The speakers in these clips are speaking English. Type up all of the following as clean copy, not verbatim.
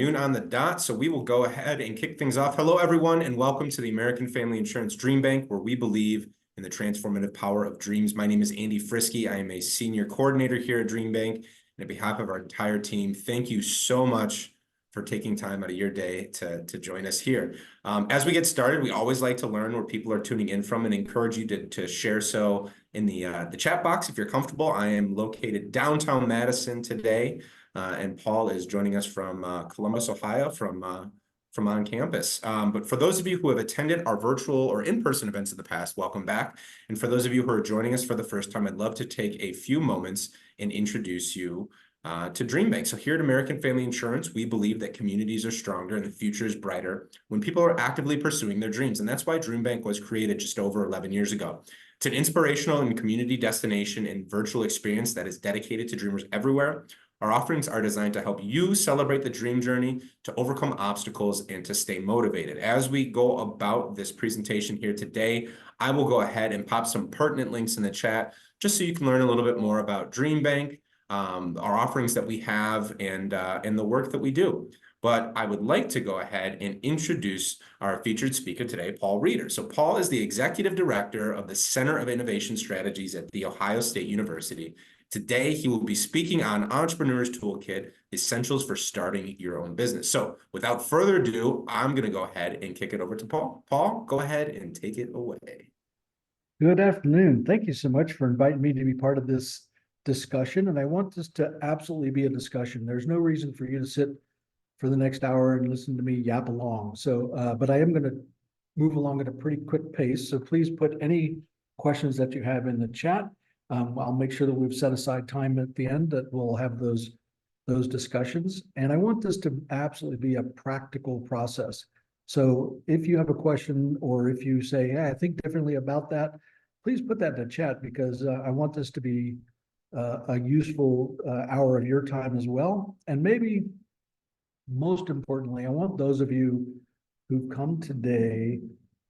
noon on the dot, so we will go ahead and kick things off. Hello, everyone, and welcome to the American Family Insurance DreamBank, where we believe in the transformative power of dreams. My name is Andy Frisky. I am a senior coordinator here at DreamBank, and on behalf of our entire team, thank you so much for taking time out of your day to join us here. As we get started, we always like to learn where people are tuning in from and encourage you to share so in the chat box if you're comfortable. I am located downtown Madison today. And Paul is joining us from Columbus, Ohio, from on campus. But for those of you who have attended our virtual or in-person events in the past, welcome back. And for those of you who are joining us for the first time, I'd love to take a few moments and introduce you to DreamBank. So here at American Family Insurance, we believe that communities are stronger and the future is brighter when people are actively pursuing their dreams. And that's why DreamBank was created just over 11 years ago. It's an inspirational and community destination and virtual experience that is dedicated to dreamers everywhere. Our offerings are designed to help you celebrate the dream journey, to overcome obstacles, and to stay motivated. As we go about this presentation here today, I will go ahead and pop some pertinent links in the chat just so you can learn a little bit more about DreamBank, our offerings that we have, and the work that we do. But I would like to go ahead and introduce our featured speaker today, Paul Reeder. So Paul is the Executive Director of the Center of Innovation Strategies at The Ohio State University. Today, he will be speaking on Entrepreneur's Toolkit, Essentials for Starting Your Own Business. So without further ado, I'm going to go ahead and kick it over to Paul. Paul, go ahead and take it away. Good afternoon. Thank you so much for inviting me to be part of this discussion. And I want this to absolutely be a discussion. There's no reason for you to sit for the next hour and listen to me yap along. So, but I am going to move along at a pretty quick pace. So please put any questions that you have in the chat. I'll make sure that we've set aside time at the end that we'll have those discussions. And I want this to absolutely be a practical process. So if you have a question or if you say, hey, I think differently about that, please put that in the chat because I want this to be a useful hour of your time as well. And maybe most importantly, I want those of you who've come today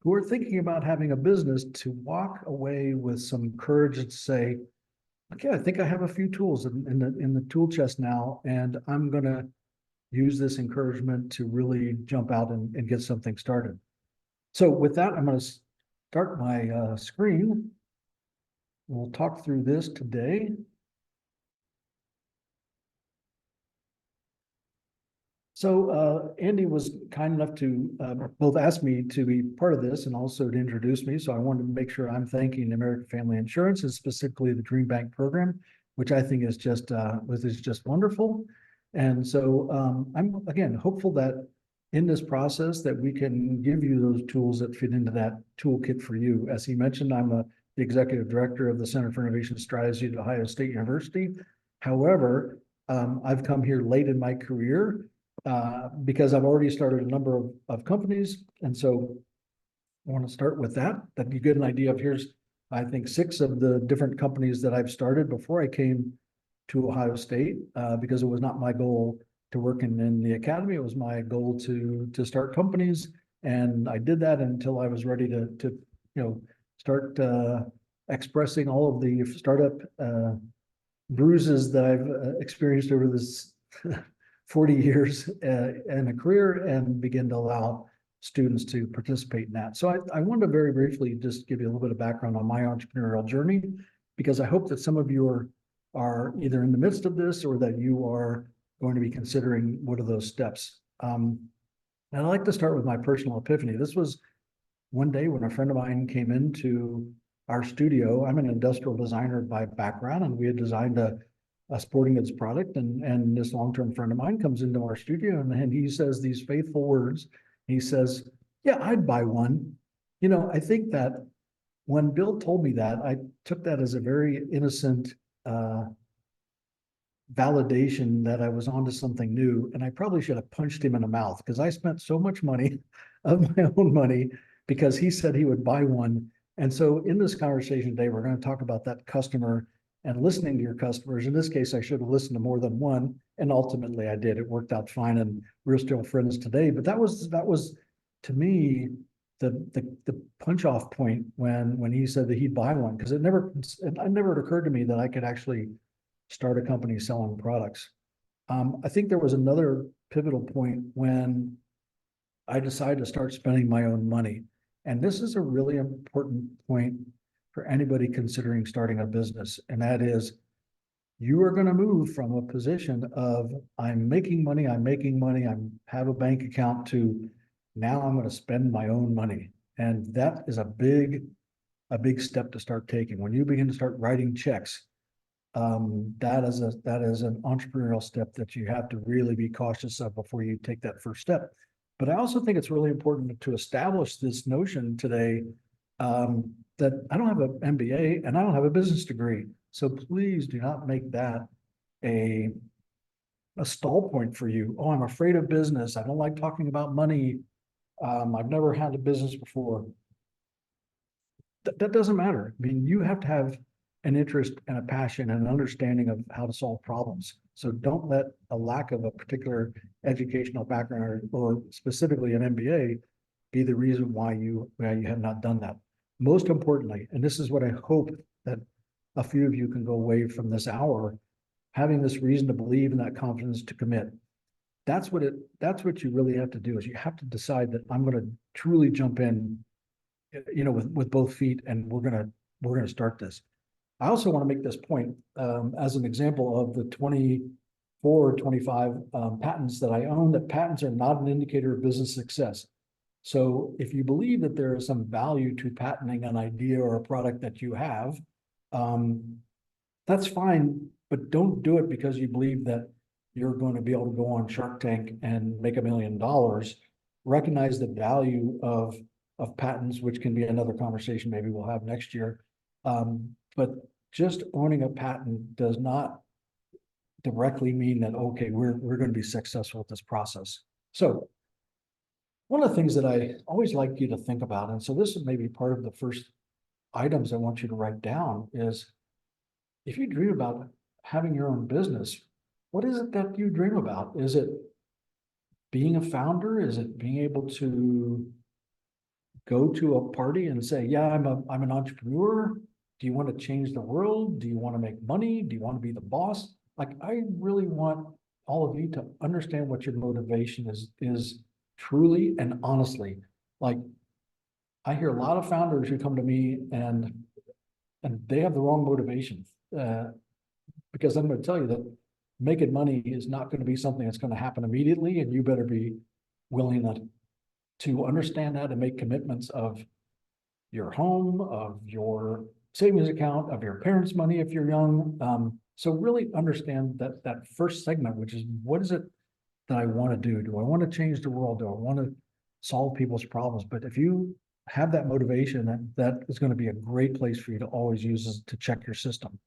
who are thinking about having a business to walk away with some courage and say, okay, I think I have a few tools in the tool chest now, and I'm going to use this encouragement to really jump out and get something started. So with that, I'm going to start my screen. We'll talk through this today. So Andy was kind enough to both ask me to be part of this and also to introduce me. So I wanted to make sure I'm thanking American Family Insurance and specifically the DreamBank program, which I think is just wonderful. And so I'm again hopeful that in this process that we can give you those tools that fit into that toolkit for you. As he mentioned, I'm the executive director of the Center for Innovation Strategy at Ohio State University. However, I've come here late in my career. Because I've already started a number of companies. And so I want to start with that you get an idea of here's, I think, 6 of the different companies that I've started before I came to Ohio State, because it was not my goal to work in the academy. It was my goal to start companies. And I did that until I was ready to start expressing all of the startup bruises that I've experienced over this 40 years in a career and begin to allow students to participate in that. So I wanted to very briefly just give you a little bit of background on my entrepreneurial journey, because I hope that some of you are either in the midst of this or that you are going to be considering what are those steps. And I'd like to start with my personal epiphany. This was one day when a friend of mine came into our studio. I'm an industrial designer by background, and we had designed a sporting goods product, and this long-term friend of mine comes into our studio and he says these faithful words. He says, yeah, I'd buy one. I think that when Bill told me that, I took that as a very innocent validation that I was onto something new, and I probably should have punched him in the mouth because I spent so much money of my own money because he said he would buy one. And so in this conversation today, we're going to talk about that customer and listening to your customers. In this case, I should have listened to more than one, and ultimately I did. It worked out fine, and we're still friends today. But that was to me the punch off point when he said that he'd buy one, because it never occurred to me that I could actually start a company selling products. I think there was another pivotal point when I decided to start spending my own money. And this is a really important point for anybody considering starting a business. And that is, you are going to move from a position of I'm making money, I have a bank account, to now I'm going to spend my own money. And that is a big step to start taking. When you begin to start writing checks, that is an entrepreneurial step that you have to really be cautious of before you take that first step. But I also think it's really important to establish this notion today, that I don't have an MBA and I don't have a business degree. So please do not make that a stall point for you. Oh, I'm afraid of business. I don't like talking about money. I've never had a business before. That doesn't matter. I mean, you have to have an interest and a passion and an understanding of how to solve problems. So don't let a lack of a particular educational background or specifically an MBA be the reason why you have not done that. Most importantly, and this is what I hope that a few of you can go away from this hour, having this reason to believe and that confidence to commit. That's what you really have to do, is you have to decide that I'm going to truly jump in, with both feet, and we're going to start this. I also want to make this point as an example of the 24 or 25 patents that I own, that patents are not an indicator of business success. So if you believe that there is some value to patenting an idea or a product that you have, that's fine, but don't do it because you believe that you're going to be able to go on Shark Tank and make $1 million. Recognize the value of patents, which can be another conversation maybe we'll have next year. But just owning a patent does not directly mean that, okay, we're going to be successful with this process. So one of the things that I always like you to think about, and so this is maybe part of the first items I want you to write down, is if you dream about having your own business, what is it that you dream about? Is it being a founder? Is it being able to go to a party and say, yeah, I'm an entrepreneur? Do you want to change the world? Do you want to make money? Do you want to be the boss? Like, I really want all of you to understand what your motivation is truly and honestly. Like, I hear a lot of founders who come to me and they have the wrong motivation, because I'm going to tell you that making money is not going to be something that's going to happen immediately, and you better be willing to understand that and make commitments of your home, of your savings account, of your parents' money if you're young. So really understand that first segment, which is, what is it that I want to do? Do I want to change the world? Do I want to solve people's problems? But if you have that motivation, that is going to be a great place for you to always use to check your system.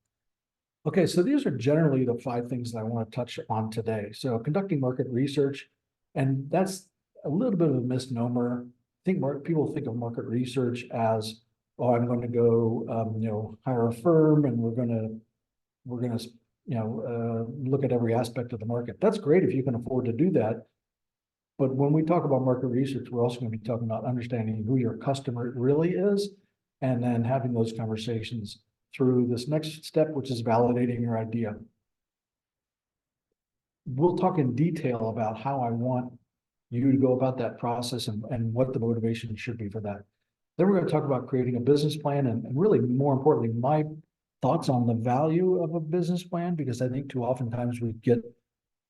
Okay, so these are generally the 5 things that I want to touch on today. So conducting market research, and that's a little bit of a misnomer. I think people think of market research as, oh, I'm going to go, hire a firm and we're going to, look at every aspect of the market. That's great if you can afford to do that. But when we talk about market research, we're also going to be talking about understanding who your customer really is, and then having those conversations through this next step, which is validating your idea. We'll talk in detail about how I want you to go about that process and what the motivation should be for that. Then we're going to talk about creating a business plan, and really, more importantly, my thoughts on the value of a business plan, because I think too oftentimes we get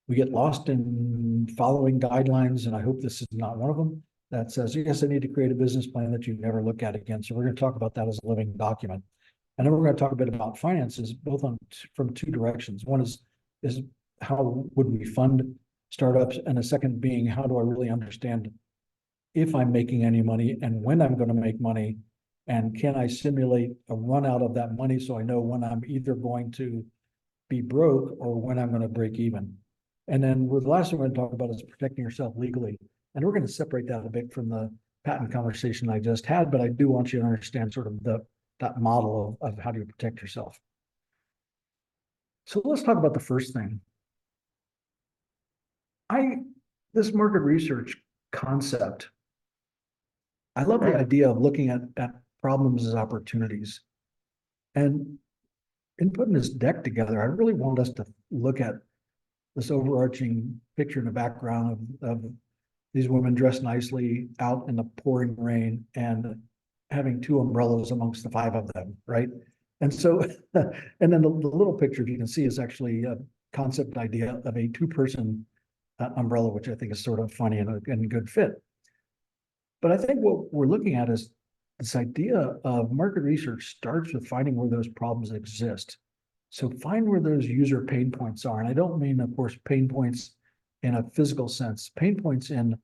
lost in following guidelines, and I hope this is not one of them, that says, yes, I need to create a business plan that you never look at again. So we're going to talk about that as a living document. And then we're going to talk a bit about finances, both from 2 directions. One is how would we fund startups, and the second being, how do I really understand if I'm making any money and when I'm going to make money, and can I simulate a run out of that money so I know when I'm either going to be broke or when I'm going to break even. And then the last thing we're going to talk about is protecting yourself legally. And we're going to separate that a bit from the patent conversation I just had, but I do want you to understand sort of that model of how do you protect yourself. So let's talk about the first thing. This market research concept, I love the idea of looking at problems as opportunities. And in putting this deck together, I really want us to look at this overarching picture in the background of these women dressed nicely out in the pouring rain and having two umbrellas amongst the five of them, right? And so, and then the little picture, if you can see, is actually a concept idea of a two-person umbrella, which I think is sort of funny and a good fit. But I think what we're looking at is this idea of market research starts with finding where those problems exist. So find where those user pain points are. And I don't mean, of course, pain points in a physical sense, pain points in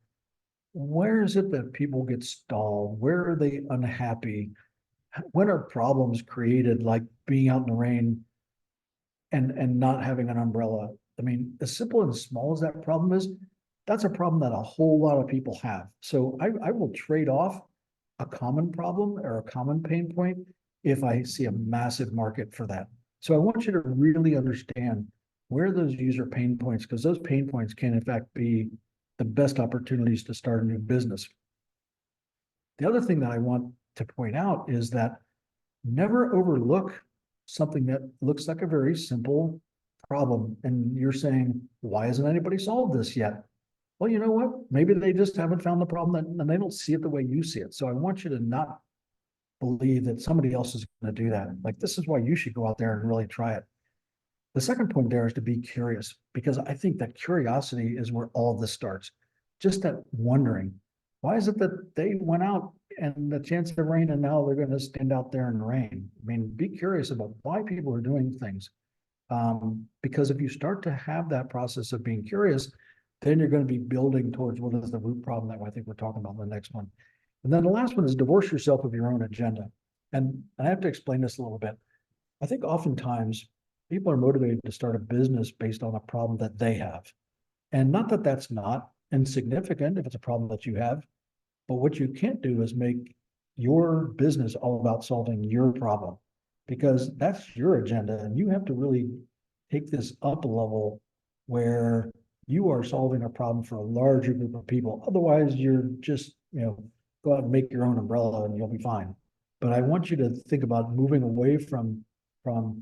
where is it that people get stalled? Where are they unhappy? When are problems created, like being out in the rain and not having an umbrella? I mean, as simple and small as that problem is, that's a problem that a whole lot of people have. So I will trade off a common problem or a common pain point if I see a massive market for that. So I want you to really understand where those user pain points, because those pain points can in fact be the best opportunities to start a new business. The other thing that I want to point out is that never overlook something that looks like a very simple problem. And you're saying, why hasn't anybody solved this yet? Well, you know what? Maybe they just haven't found the problem and they don't see it the way you see it. So I want you to not believe that somebody else is going to do that. Like, this is why you should go out there and really try it. The second point there is to be curious, because I think that curiosity is where all of this starts. Just that wondering, why is it that they went out and the chance of rain and now they're going to stand out there in the rain? I mean, be curious about why people are doing things. Because if you start to have that process of being curious, then you're going to be building towards what is the root problem that I think we're talking about in the next one. And then the last one is divorce yourself of your own agenda. And I have to explain this a little bit. I think oftentimes people are motivated to start a business based on a problem that they have. And not that that's not insignificant if it's a problem that you have, but what you can't do is make your business all about solving your problem, because that's your agenda. And you have to really take this up a level where you are solving a problem for a larger group of people. Otherwise, you're just, go out and make your own umbrella and you'll be fine. But I want you to think about moving away from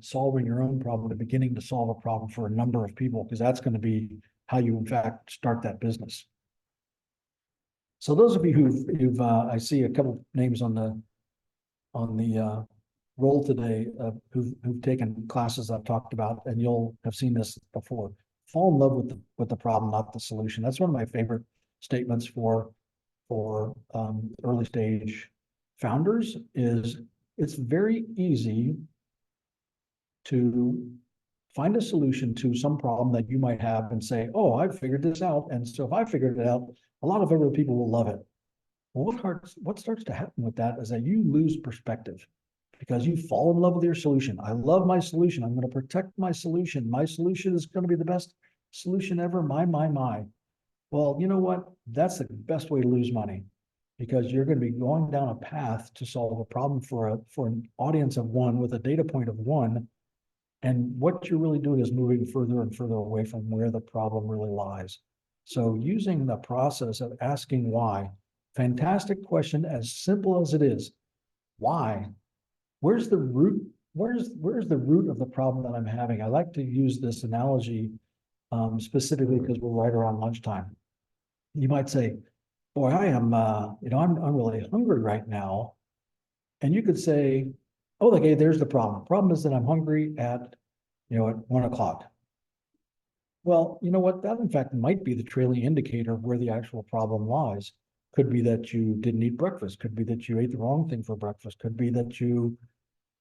solving your own problem to beginning to solve a problem for a number of people, because that's going to be how you, in fact, start that business. So those of you who've I see a couple names on the roll today who've taken classes I've talked about, and you'll have seen this before. Fall in love with the problem, not the solution. That's one of my favorite statements for early stage founders. Is it's very easy to find a solution to some problem that you might have and say, oh, I've figured this out. And so if I figured it out, a lot of other people will love it. Well, what starts to happen with that is that you lose perspective, because you fall in love with your solution. I love my solution. I'm going to protect my solution. My solution is going to be the best solution ever. My. Well, you know what? That's the best way to lose money, because you're going to be going down a path to solve a problem for an audience of one with a data point of one. And what you're really doing is moving further and further away from where the problem really lies. So using the process of asking why, fantastic question, as simple as it is, why? Where's the root? Where's the root of the problem that I'm having? I like to use this analogy specifically because we're right around lunchtime. You might say, boy, I am, I'm really hungry right now. And you could say, oh, okay, there's the problem. The problem is that I'm hungry at 1 o'clock. Well, you know what? That in fact might be the trailing indicator of where the actual problem lies. Could be that you didn't eat breakfast. Could be that you ate the wrong thing for breakfast. Could be that you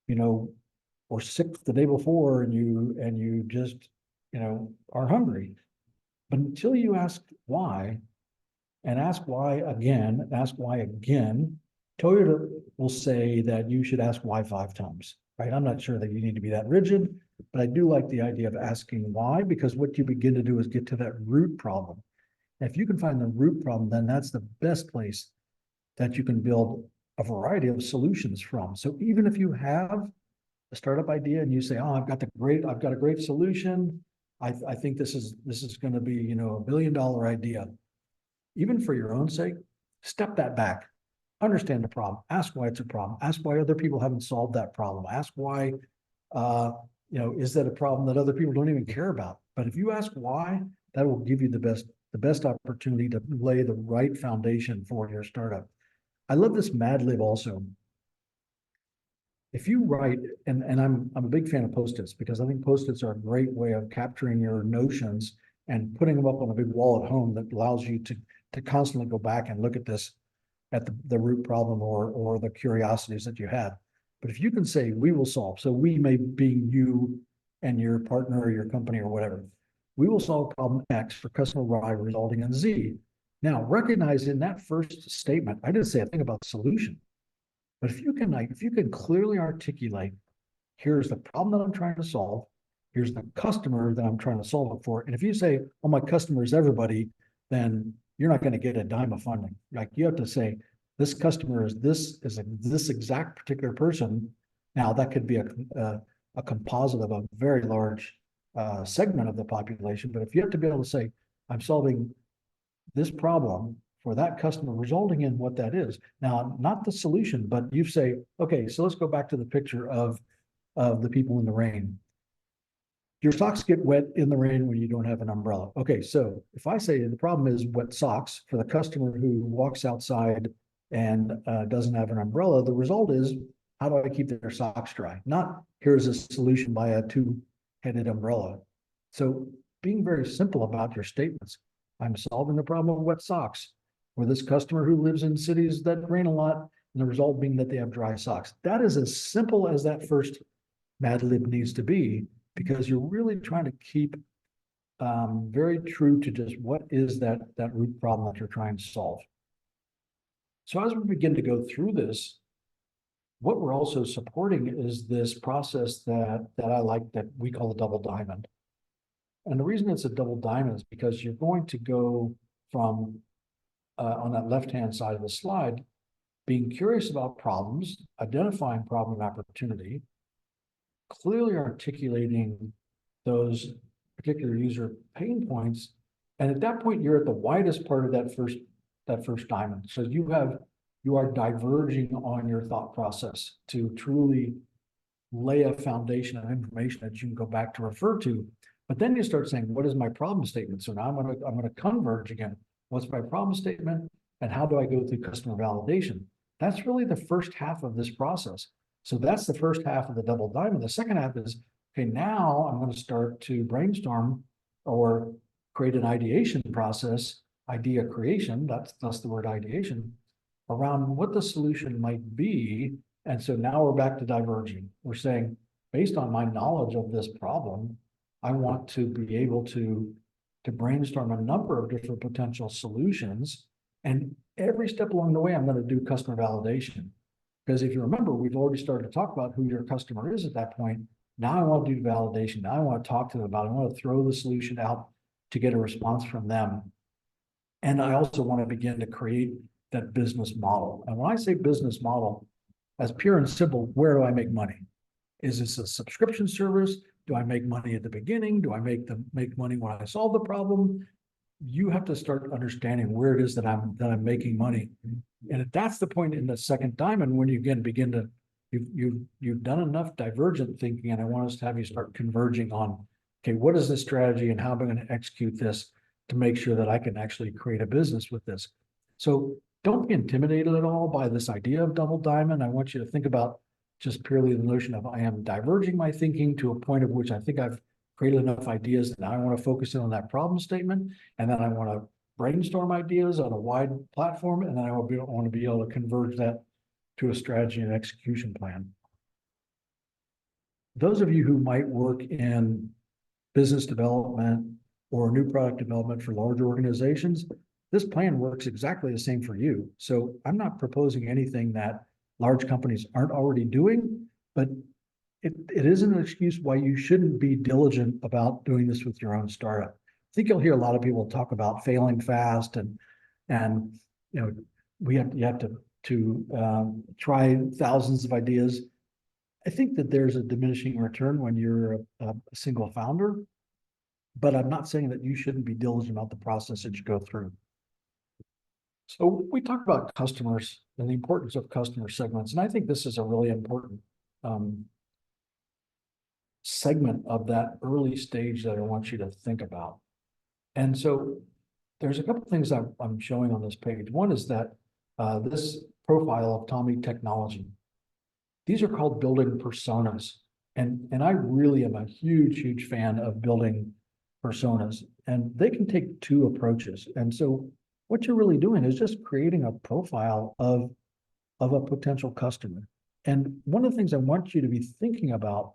were sick the day before and you just, are hungry. But until you ask why, and ask why again, Toyota will say that you should ask why 5 times, right? I'm not sure that you need to be that rigid, but I do like the idea of asking why, because what you begin to do is get to that root problem. And if you can find the root problem, then that's the best place that you can build a variety of solutions from. So even if you have a startup idea and you say, oh, I've got a great solution. I think this is going to be, a $1 billion idea. Even for your own sake, step that back. Understand the problem. Ask why it's a problem. Ask why other people haven't solved that problem. Ask why, is that a problem that other people don't even care about? But if you ask why, that will give you the best opportunity to lay the right foundation for your startup. I love this Mad Lib also. If you write, and I'm a big fan of Post-its because I think Post-its are a great way of capturing your notions and putting them up on a big wall at home that allows you to constantly go back and look at this, at the root problem or the curiosities that you had. But if you can say, we will solve, so we may be you and your partner or your company or whatever, we will solve problem X for customer Y resulting in Z. Now, recognize in that first statement, I didn't say a thing about solution. But if you can clearly articulate, here's the problem that I'm trying to solve, here's the customer that I'm trying to solve it for. And if you say, oh, my customer is everybody, then you're not going to get a dime of funding. Like you have to say, this customer is this exact particular person. Now that could be a composite of a very large segment of the population. But if you have to be able to say, I'm solving this problem for that customer, resulting in what that is. Now, not the solution, but you say, okay, so let's go back to the picture of the people in the rain. Your socks get wet in the rain when you don't have an umbrella. Okay, so if I say the problem is wet socks for the customer who walks outside and doesn't have an umbrella, the result is, how do I keep their socks dry? Not here's a solution by a two-headed umbrella. So being very simple about your statements. I'm solving the problem of wet socks for this customer who lives in cities that rain a lot, and the result being that they have dry socks. That is as simple as that first Mad Lib needs to be, because you're really trying to keep very true to just what is that root problem that you're trying to solve. So as we begin to go through this, what we're also supporting is this process that I like, that we call the double diamond. And the reason it's a double diamond is because you're going to go from, on that left-hand side of the slide, being curious about problems, identifying problem and opportunity, clearly articulating those particular user pain points. And at that point, you're at the widest part of that first diamond. So you are diverging on your thought process to truly lay a foundation of information that you can go back to refer to. But then you start saying, what is my problem statement? So now I'm gonna converge again. What's my problem statement? And how do I go through customer validation? That's really the first half of this process. So that's the first half of the double diamond. The second half is, okay, now I'm going to start to brainstorm or create an ideation process, idea creation, that's the word ideation, around what the solution might be. And so now we're back to diverging. We're saying, based on my knowledge of this problem, I want to be able to brainstorm a number of different potential solutions. And every step along the way, I'm going to do customer validation. Because if you remember, we've already started to talk about who your customer is at that point. Now I want to do validation. Now I want to talk to them about it. I want to throw the solution out to get a response from them. And I also want to begin to create that business model. And when I say business model, as pure and simple, where do I make money? Is this a subscription service? Do I make money at the beginning? Do I make money when I solve the problem? You have to start understanding where it is that I'm making money. And that's the point in the second diamond when you again begin to, you've done enough divergent thinking, and I want us to have you start converging on, okay, what is the strategy and how am I going to execute this to make sure that I can actually create a business with this? So don't be intimidated at all by this idea of double diamond. I want you to think about just purely the notion of, I am diverging my thinking to a point of which I think I've created enough ideas that now I want to focus in on that problem statement, and then I want to brainstorm ideas on a wide platform, and then I want to be able to converge that to a strategy and execution plan. Those of you who might work in business development or new product development for larger organizations, this plan works exactly the same for you. So I'm not proposing anything that large companies aren't already doing, but it isn't an excuse why you shouldn't be diligent about doing this with your own startup. I think you'll hear a lot of people talk about failing fast and you know, you have to try thousands of ideas. I think that there's a diminishing return when you're a single founder, but I'm not saying that you shouldn't be diligent about the process that you go through. So we talk about customers and the importance of customer segments, and I think this is a really important segment of that early stage that I want you to think about. And so there's a couple of things I'm showing on this page. One is that this profile of Tommy Technology. These are called building personas. And I really am a huge fan of building personas. And they can take two approaches. And so what you're really doing is just creating a profile of a potential customer. And one of the things I want you to be thinking about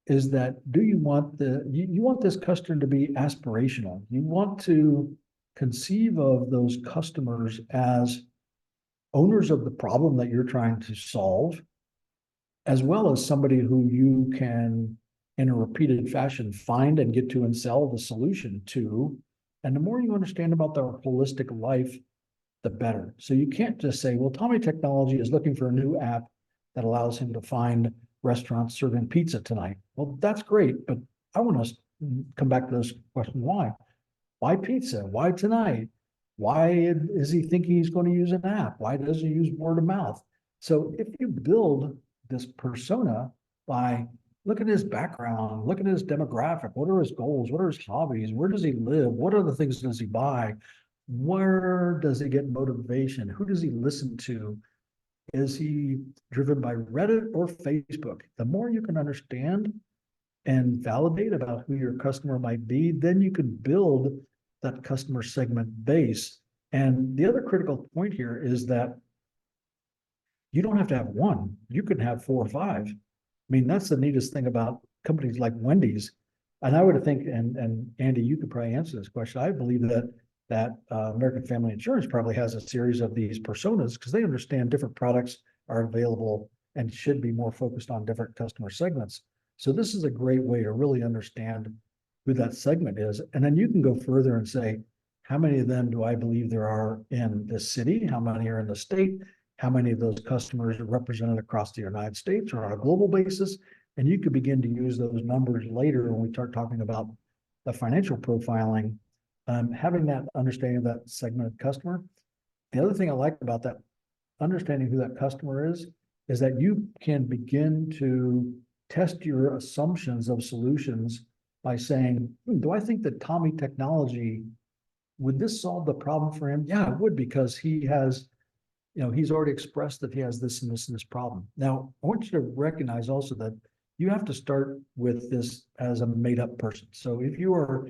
is that do you want you want this customer to be aspirational. You want to conceive of those customers as owners of the problem that you're trying to solve, as well as somebody who you can, in a repeated fashion, find and get to and sell the solution to. And the more you understand about their holistic life, the better. So you can't just say, well, Tommy Technology is looking for a new app that allows him to find restaurants serving pizza tonight. Well, that's great, but I want to come back to this question: why? Why pizza? Why tonight? Why is he thinking he's going to use an app? Why does he use word of mouth? So if you build this persona by look at his background, look at his demographic, what are his goals, what are his hobbies, where does he live, what other things does he buy, where does he get motivation, who does he listen to, is he driven by Reddit or Facebook? The more you can understand and validate about who your customer might be, then you can build that customer segment base. And the other critical point here is that you don't have to have one, you can have 4 or 5. I mean, that's the neatest thing about companies like Wendy's. And I would think, and Andy, you could probably answer this question. I believe that American Family Insurance probably has a series of these personas because they understand different products are available and should be more focused on different customer segments. So this is a great way to really understand who that segment is. And then you can go further and say, how many of them do I believe there are in the city? How many are in the state? How many of those customers are represented across the United States or on a global basis? And you could begin to use those numbers later when we start talking about the financial profiling, having that understanding of that segmented customer. The other thing I like about that, understanding who that customer is that you can begin to test your assumptions of solutions by saying, do I think that Tommy Technology, would this solve the problem for him? Yeah, it would, because he has, he's already expressed that he has this and this and this problem. Now, I want you to recognize also that you have to start with this as a made up person. So if you are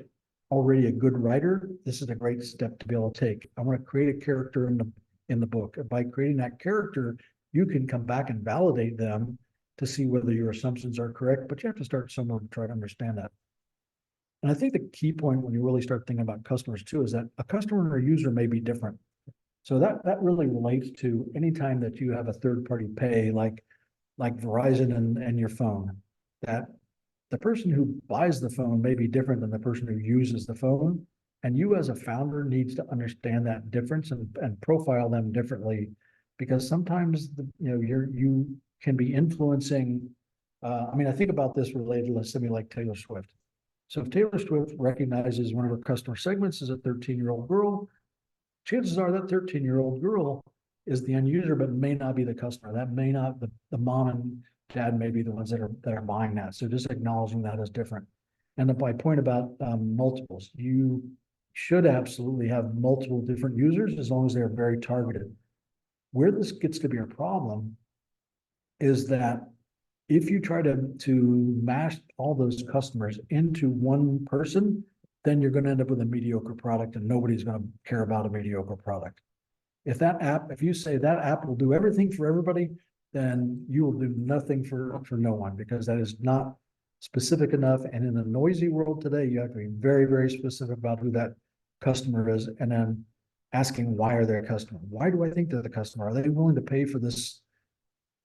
already a good writer, this is a great step to be able to take. I want to create a character in the book. By creating that character, you can come back and validate them to see whether your assumptions are correct, but you have to start somewhere to try to understand that. And I think the key point when you really start thinking about customers too is that a customer or a user may be different. So that really relates to anytime that you have a third-party pay like Verizon and your phone, that the person who buys the phone may be different than the person who uses the phone. And you as a founder needs to understand that difference and profile them differently, because sometimes you can be influencing. I think about this related to somebody like Taylor Swift. So if Taylor Swift recognizes one of her customer segments is a 13-year-old girl, chances are that 13-year-old girl is the end user, but may not be the customer. That may not, the mom and dad may be the ones that are buying that. So just acknowledging that as different. And my point about multiples, you should absolutely have multiple different users as long as they're very targeted. Where this gets to be a problem is that if you try to mash all those customers into one person, then you're going to end up with a mediocre product, and nobody's going to care about a mediocre product. If you say that app will do everything for everybody, then you will do nothing for no one, because that is not specific enough. And in the noisy world today, you have to be very, very specific about who that customer is, and then asking, why are they a customer? Why do I think they're the customer? Are they willing to pay for this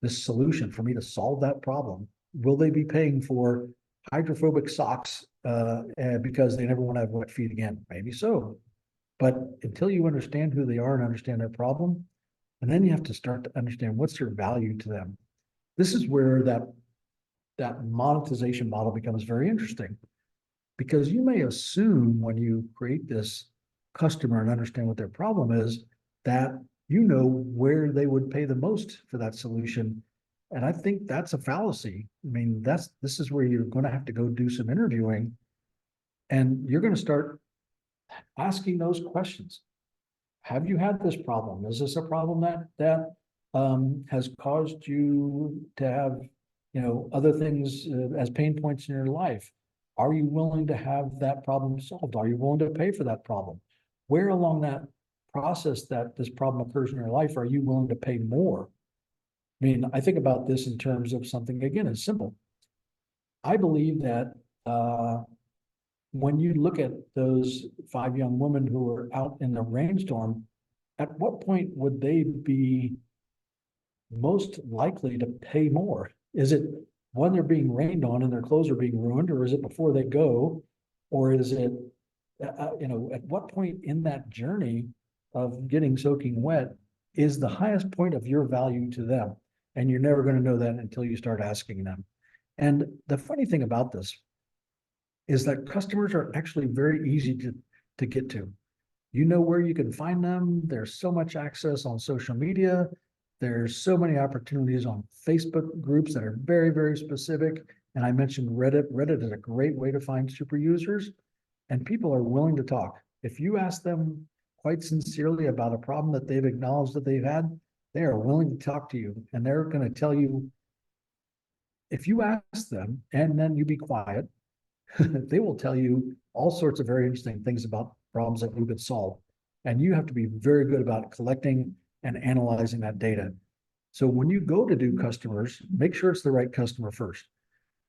solution for me to solve that problem? Will they be paying for hydrophobic socks because they never want to have wet feet again? Maybe so. But until you understand who they are and understand their problem, and then you have to start to understand what's your value to them. This is where that monetization model becomes very interesting, because you may assume when you create this customer and understand what their problem is, that where they would pay the most for that solution. And I think that's a fallacy. I mean, this is where you're going to have to go do some interviewing, and you're going to start asking those questions. Have you had this problem? Is this a problem that has caused you to have, other things as pain points in your life? Are you willing to have that problem solved? Are you willing to pay for that problem? Where along that process that this problem occurs in your life are you willing to pay more? I mean, I think about this in terms of something, again, as simple. I believe that when you look at those 5 young women who were out in the rainstorm, at what point would they be most likely to pay more? Is it when they're being rained on and their clothes are being ruined, or is it before they go? Or is it, at what point in that journey of getting soaking wet is the highest point of your value to them? And you're never going to know that until you start asking them. And the funny thing about this is that customers are actually very easy to get to. You know where you can find them. There's so much access on social media. There's so many opportunities on Facebook groups that are very, very specific. And I mentioned Reddit. Reddit is a great way to find super users, and people are willing to talk. If you ask them quite sincerely about a problem that they've acknowledged that they've had, they are willing to talk to you, and they're going to tell you. If you ask them and then you be quiet, they will tell you all sorts of very interesting things about problems that you could solve. And you have to be very good about collecting and analyzing that data. So when you go to do customers, make sure it's the right customer first.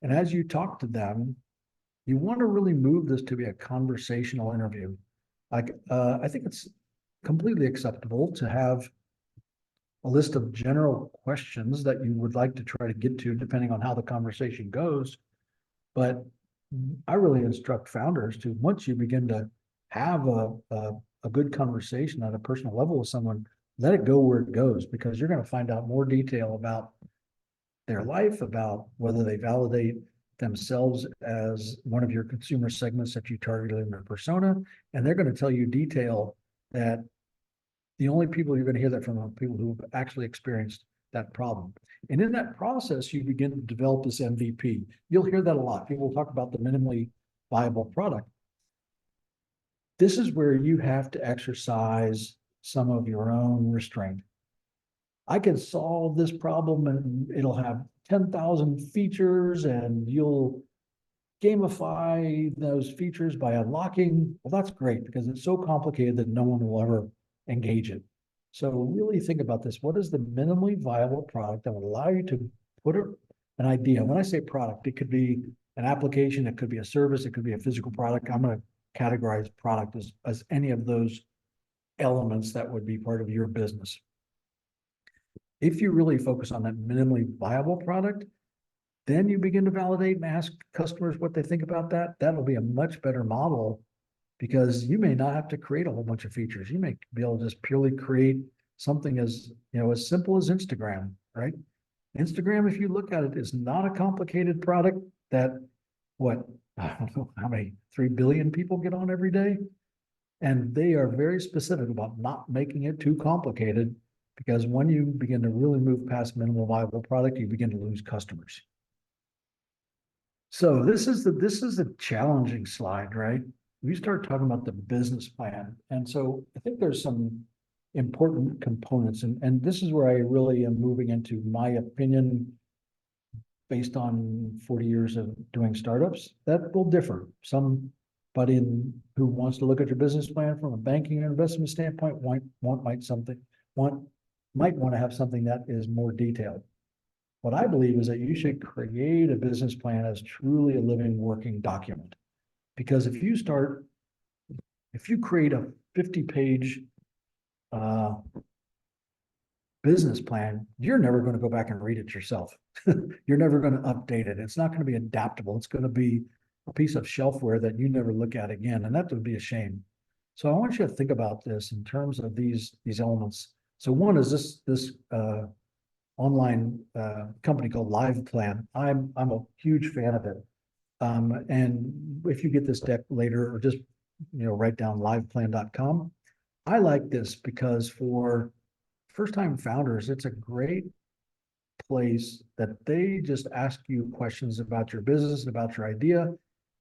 And as you talk to them, you want to really move this to be a conversational interview. Like, I think it's completely acceptable to have a list of general questions that you would like to try to get to, depending on how the conversation goes. But I really instruct founders to, once you begin to have a good conversation at a personal level with someone, let it go where it goes, because you're going to find out more detail about their life, about whether they validate themselves as one of your consumer segments that you targeted in their persona. And they're going to tell you detail that the only people you're going to hear that from are people who have actually experienced that problem. And in that process, you begin to develop this MVP. You'll hear that a lot. People will talk about the minimally viable product. This is where you have to exercise some of your own restraint. I can solve this problem and it'll have 10,000 features, and you'll gamify those features by unlocking. Well, that's great, because it's so complicated that no one will ever engage it. So really think about this. What is the minimally viable product that will allow you to put an idea? When I say product, it could be an application, it could be a service, it could be a physical product. I'm going to categorize product as any of those elements that would be part of your business. If you really focus on that minimally viable product, then you begin to validate and ask customers what they think about that. That'll be a much better model, because you may not have to create a whole bunch of features. You may be able to just purely create something as simple as Instagram, right? Instagram, if you look at it, is not a complicated product that, I don't know how many, 3 billion people get on every day. And they are very specific about not making it too complicated, because when you begin to really move past minimal viable product, you begin to lose customers. So this is the challenging slide, right? We start talking about the business plan. And so I think there's some important components, and this is where I really am moving into my opinion based on 40 years of doing startups. That will differ. Somebody who wants to look at your business plan from a banking and investment standpoint might want to have something that is more detailed. What I believe is that you should create a business plan as truly a living, working document. Because if you create a 50-page business plan, you're never going to go back and read it yourself. You're never going to update it. It's not going to be adaptable. It's going to be a piece of shelfware that you never look at again, and that would be a shame. So I want you to think about this in terms of these elements. So one is this online company called LivePlan. I'm a huge fan of it. And if you get this deck later, or just write down liveplan.com. I like this because for first-time founders, it's a great place that they just ask you questions about your business, about your idea.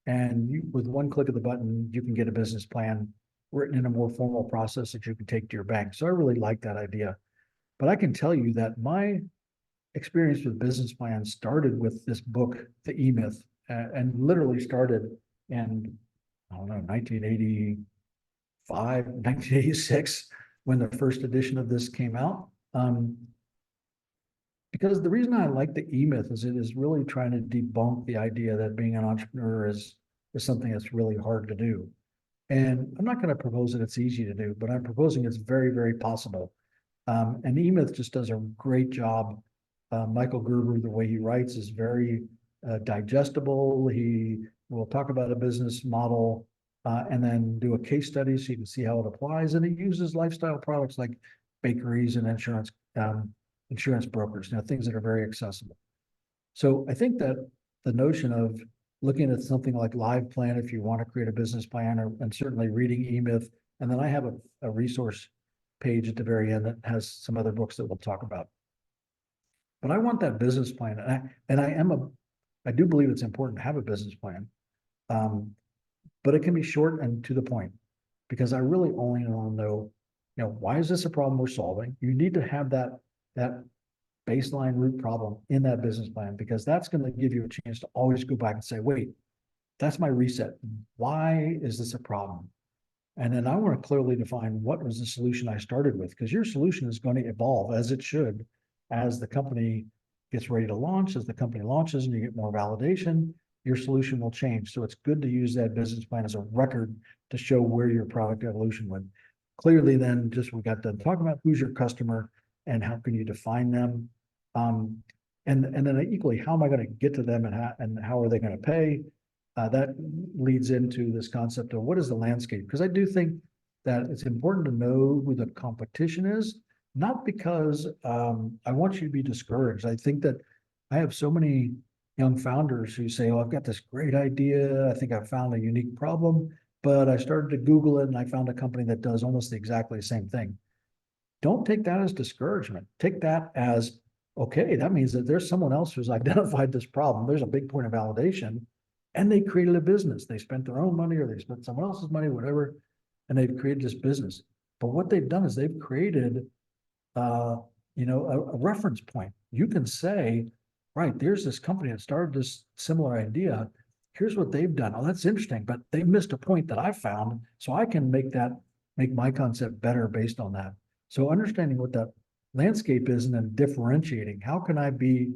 And you, with one click of the button, you can get a business plan written in a more formal process that you can take to your bank. So I really like that idea. But I can tell you that my experience with business plans started with this book, The E-Myth, and literally started in, I don't know, 1985, 1986, when the first edition of this came out. Because the reason I like the E-Myth is it is really trying to debunk the idea that being an entrepreneur is something that's really hard to do. And I'm not going to propose that it's easy to do, but I'm proposing it's very, very possible. And E-Myth just does a great job. Michael Gerber, the way he writes is very digestible. He will talk about a business model and then do a case study so you can see how it applies. And it uses lifestyle products like bakeries and insurance brokers, things that are very accessible. So I think that the notion of looking at something like Live Plan, if you want to create a business plan, and certainly reading E-Myth, and then I have a resource page at the very end that has some other books that we'll talk about. But I want that business plan, and I do believe it's important to have a business plan, but it can be short and to the point, because I really only want to know, why is this a problem we're solving? You need to have that baseline root problem in that business plan, because that's going to give you a chance to always go back and say, wait, that's my reset. Why is this a problem? And then I want to clearly define what was the solution I started with, because your solution is going to evolve, as it should, as the company gets ready to launch, as the company launches and you get more validation, your solution will change. So it's good to use that business plan as a record to show where your product evolution went. Clearly, then we got done talking about who's your customer and how can you define them. And then equally, how am I going to get to them, and how are they going to pay? That leads into this concept of what is the landscape? Because I do think that it's important to know who the competition is, not because I want you to be discouraged. I think that I have so many young founders who say, oh, I've got this great idea. I think I found a unique problem, but I started to Google it and I found a company that does almost exactly the same thing. Don't take that as discouragement. Take that as, okay, that means that there's someone else who's identified this problem. There's a big point of validation, and they created a business. They spent their own money or they spent someone else's money, whatever, and they've created this business. But what they've done is they've created, a reference point. You can say, right, there's this company that started this similar idea. Here's what they've done. Oh, that's interesting, but they missed a point that I found, so I can make my concept better based on that. So understanding what that landscape is and then differentiating, how can I be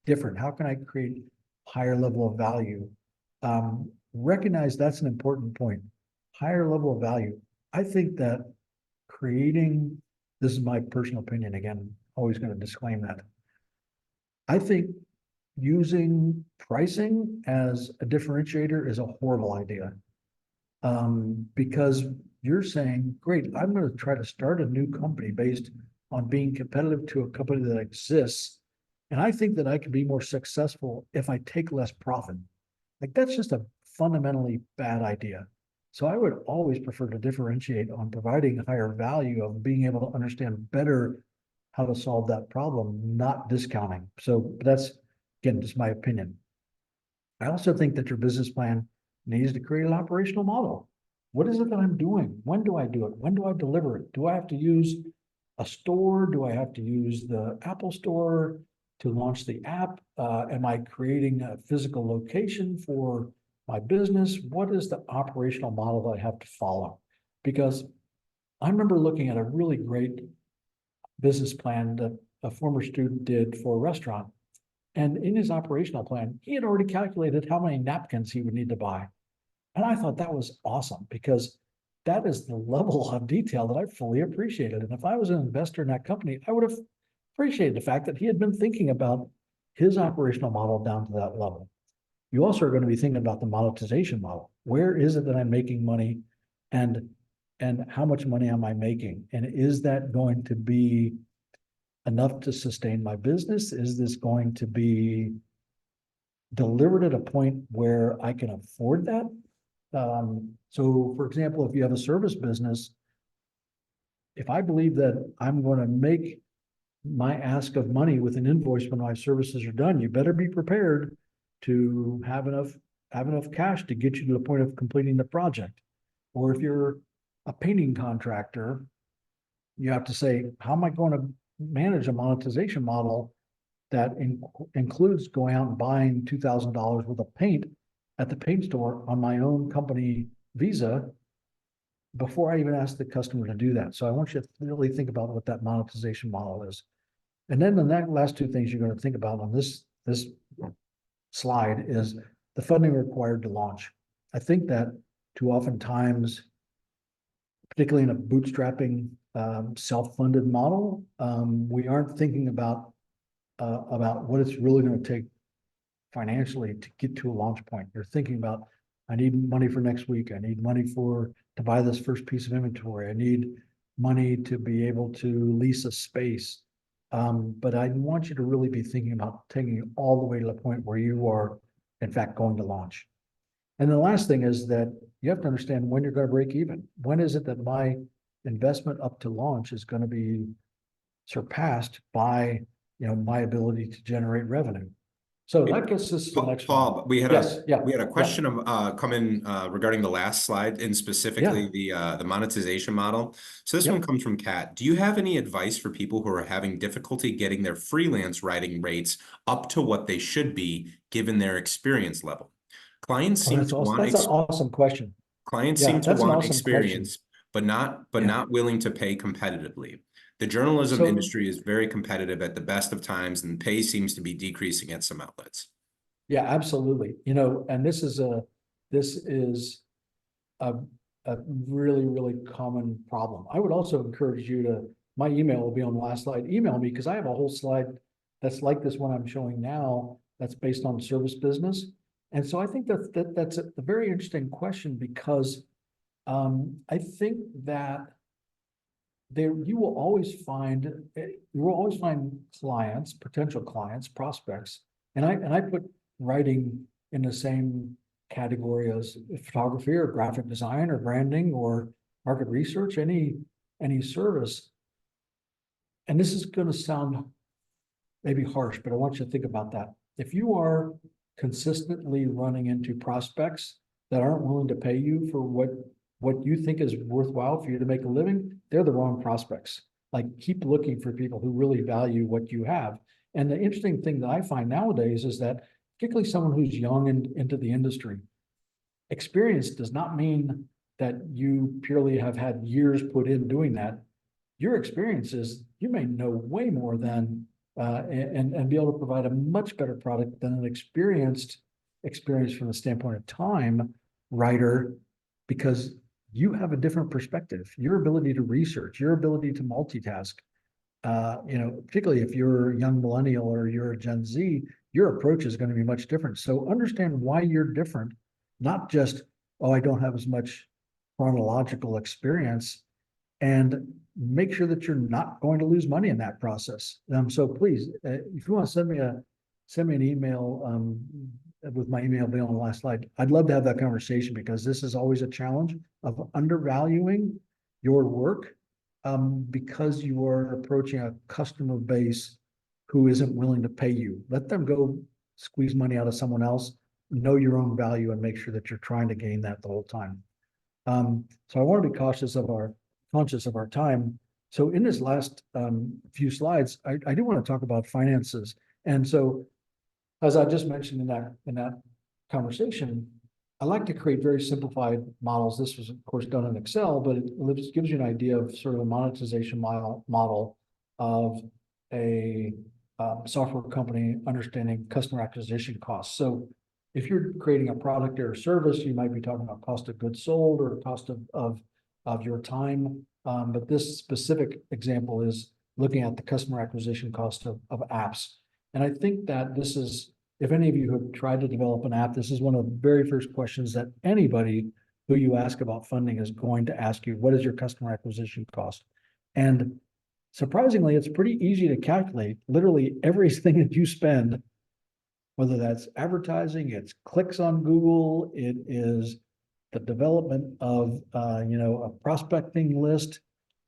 different? How can I create higher level of value? Recognize that's an important point. Higher level of value. I think that this is my personal opinion, again, always going to disclaim that. I think using pricing as a differentiator is a horrible idea. Because you're saying, great, I'm going to try to start a new company based on being competitive to a company that exists. And I think that I can be more successful if I take less profit. Like, that's just a fundamentally bad idea. So I would always prefer to differentiate on providing higher value, of being able to understand better how to solve that problem, not discounting. So that's, again, just my opinion. I also think that your business plan needs to create an operational model. What is it that I'm doing? When do I do it? When do I deliver it? Do I have to use a store? Do I have to use the Apple Store to launch the app? Am I creating a physical location for my business? What is the operational model that I have to follow? Because I remember looking at a really great business plan that a former student did for a restaurant. And in his operational plan, he had already calculated how many napkins he would need to buy. And I thought that was awesome, because that is the level of detail that I fully appreciated. And if I was an investor in that company, I would have appreciated the fact that he had been thinking about his operational model down to that level. You also are going to be thinking about the monetization model. Where is it that I'm making money, and how much money am I making? And is that going to be enough to sustain my business? Is this going to be delivered at a point where I can afford that? So for example, if you have a service business, if I believe that I'm going to make my ask of money with an invoice when my services are done, you better be prepared to have enough cash to get you to the point of completing the project. Or if you're a painting contractor, you have to say, how am I going to manage a monetization model that includes going out and buying $2,000 worth of paint at the paint store on my own company Visa before I even ask the customer to do that. So I want you to really think about what that monetization model is. And then the last two things you're going to think about on this slide is the funding required to launch. I think that too often times, particularly in a bootstrapping self-funded model, we aren't thinking about what it's really going to take financially to get to a launch point. You're thinking about, I need money for next week. I need money to buy this first piece of inventory. I need money to be able to lease a space. But I want you to really be thinking about taking it all the way to the point where you are, in fact, going to launch. And the last thing is that you have to understand when you're going to break even. When is it that my investment up to launch is going to be surpassed by, my ability to generate revenue? So that gets us to the next Paul, one. we had a Yeah. question come in regarding the last slide and specifically Yeah. the monetization model. So this Yep. one comes from Kat. Do you have any advice for people who are having difficulty getting their freelance writing rates up to what they should be given their experience level? Clients Oh, seem that's to awesome. want That's an awesome question. Yeah, that's an awesome question. experience, but not Yeah. willing to pay competitively. The journalism So industry is very competitive at the best of times, and pay seems to be decreasing at some outlets. yeah, absolutely. And this is a a really, really common problem. I would also encourage you to, my email will be on the last slide. Email me because I have a whole slide that's like this one I'm showing now that's based on service business. And so I think that's a very interesting question because I think that you will always find clients, potential clients, prospects, and I put writing in the same category as photography or graphic design or branding or market research, any service. And this is going to sound maybe harsh, but I want you to think about that. If you are consistently running into prospects that aren't willing to pay you for what you think is worthwhile for you to make a living, they're the wrong prospects. Like, keep looking for people who really value what you have. And the interesting thing that I find nowadays is that, particularly someone who's young and into the industry, experience does not mean that you purely have had years put in doing that. Your experience is you may know way more than and be able to provide a much better product than an experienced experience from the standpoint of time writer, because you have a different perspective, your ability to research, your ability to multitask. Particularly if you're a young millennial or you're a Gen Z, your approach is going to be much different. So understand why you're different, not just, oh, I don't have as much chronological experience, and make sure that you're not going to lose money in that process. So please, if you want to send me an email, with my email being on the last slide, I'd love to have that conversation, because this is always a challenge of undervaluing your work because you are approaching a customer base who isn't willing to pay you. Let them go squeeze money out of someone else. Know your own value and make sure that you're trying to gain that the whole time. So I want to be conscious of our time. So in this last few slides, I do want to talk about finances. And so, as I just mentioned in that conversation, I like to create very simplified models. This was, of course, done in Excel, but it gives you an idea of sort of a monetization model of a software company understanding customer acquisition costs. So if you're creating a product or a service, you might be talking about cost of goods sold or cost of your time. But this specific example is looking at the customer acquisition cost of apps. And I think that this is, if any of you have tried to develop an app, this is one of the very first questions that anybody who you ask about funding is going to ask you: what is your customer acquisition cost? And surprisingly, it's pretty easy to calculate. Literally everything that you spend, whether that's advertising, it's clicks on Google, it is the development of a prospecting list,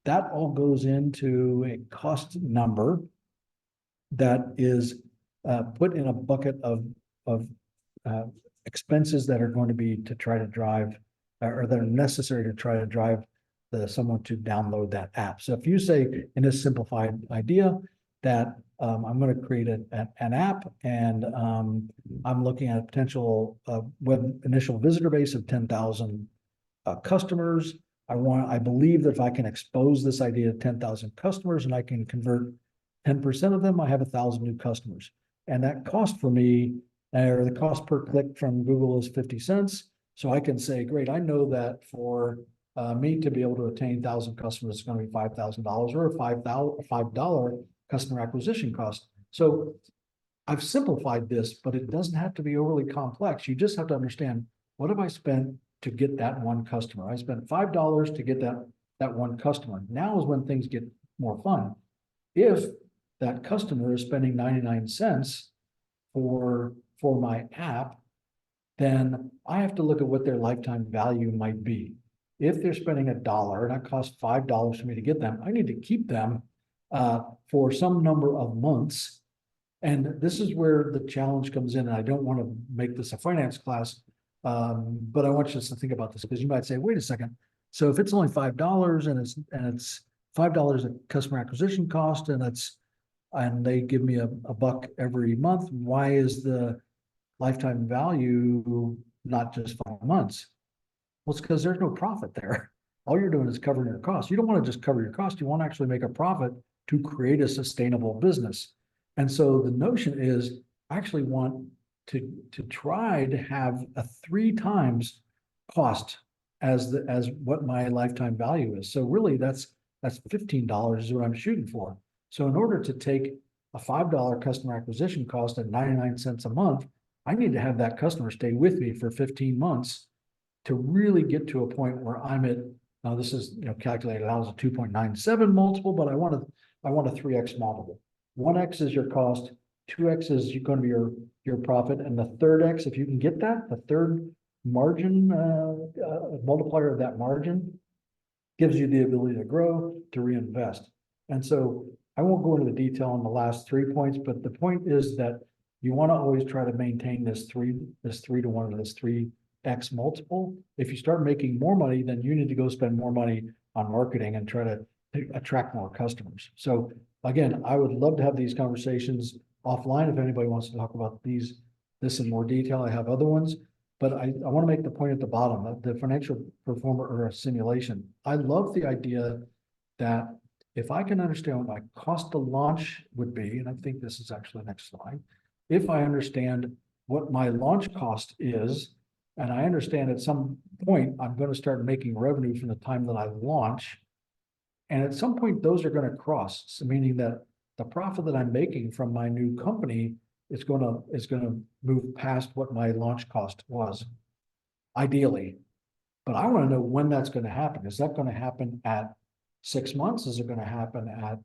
that all goes into a cost number. that is put in a bucket of expenses that are going to be to try to drive or that are necessary to try to drive someone to download that app. So if you say in this simplified idea that I'm going to create an app and I'm looking at a potential web initial visitor base of 10,000 customers. I believe that if I can expose this idea to 10,000 customers and I can convert 10% of them, I have 1,000 new customers. And that cost for me, or the cost per click from Google is 50 cents. So I can say, great, I know that for me to be able to attain 1,000 customers, it's going to be $5,000 or a $5 customer acquisition cost. So I've simplified this, but it doesn't have to be overly complex. You just have to understand, what have I spent to get that one customer? I spent $5 to get that one customer. Now is when things get more fun. If that customer is spending 99 cents for my app, then I have to look at what their lifetime value might be. If they're spending $1 and it costs $5 for me to get them, I need to keep them for some number of months. And this is where the challenge comes in. And I don't want to make this a finance class, but I want you to think about this, because you might say, wait a second. So if it's only $5 and it's $5 a customer acquisition cost, and they give me a buck every month, why is the lifetime value not just 5 months? Well, it's because there's no profit there. All you're doing is covering your costs. You don't want to just cover your cost. You want to actually make a profit to create a sustainable business. And so the notion is, I actually want to try to have a 3 times cost as what my lifetime value is. So really that's $15 is what I'm shooting for. So in order to take a $5 customer acquisition cost at 99 cents a month, I need to have that customer stay with me for 15 months to really get to a point where I'm at, now this is calculated out as a 2.97 multiple, but I want a 3x multiple. 1x is your cost, 2x is going to be your profit, and the third x, if you can get that, the third margin multiplier of that margin gives you the ability to grow, to reinvest. And so I won't go into the detail on the last 3 points, but the point is that you want to always try to maintain this 3 to 1 or this 3x multiple. If you start making more money, then you need to go spend more money on marketing and try to attract more customers. So again, I would love to have these conversations offline if anybody wants to talk about this in more detail. I have other ones, but I want to make the point at the bottom of the financial performer or a simulation. I love the idea that if I can understand what my cost to launch would be, and I think this is actually the next slide, if I understand what my launch cost is, and I understand at some point I'm going to start making revenue from the time that I launch, and at some point those are going to cross, so meaning that the profit that I'm making from my new company is going to move past what my launch cost was, ideally. But I want to know when that's going to happen. Is that going to happen at 6 months? Is it going to happen at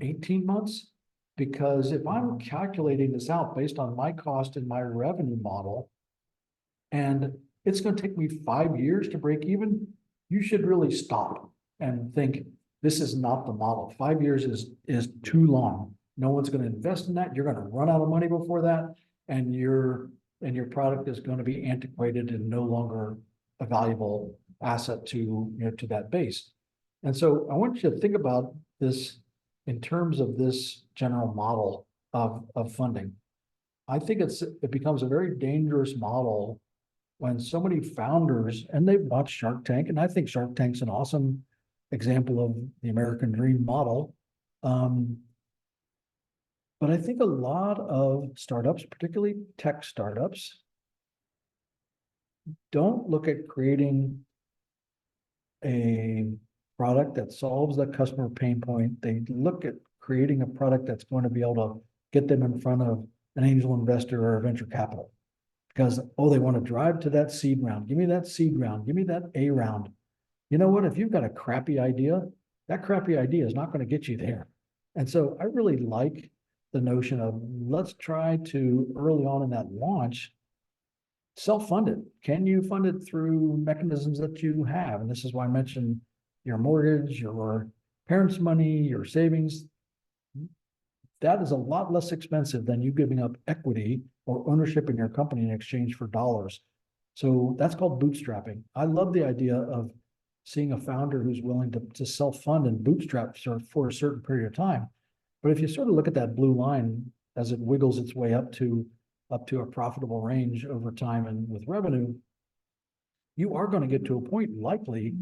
18 months? Because if I'm calculating this out based on my cost and my revenue model, and it's going to take me 5 years to break even, you should really stop and think, this is not the model. 5 years is too long. No one's going to invest in that. You're going to run out of money before that, and your product is going to be antiquated and no longer a valuable asset to that base. And so I want you to think about this in terms of this general model of funding. I think it becomes a very dangerous model when so many founders, and they've watched Shark Tank, and I think Shark Tank's an awesome example of the American dream model. But I think a lot of startups, particularly tech startups, don't look at creating a product that solves the customer pain point. They look at creating a product that's going to be able to get them in front of an angel investor or a venture capital. Because, they want to drive to that seed round. Give me that seed round. Give me that A round. You know what? If you've got a crappy idea, that crappy idea is not going to get you there. And so I really like the notion of, let's try to, early on in that launch, self-fund it. Can you fund it through mechanisms that you have? And this is why I mentioned your mortgage, your parents' money, your savings. that is a lot less expensive than you giving up equity or ownership in your company in exchange for dollars. So that's called bootstrapping. I love the idea of seeing a founder who's willing to self-fund and bootstrap for a certain period of time. But if you sort of look at that blue line as it wiggles its way up to a profitable range over time and with revenue, you are going to get to a point likely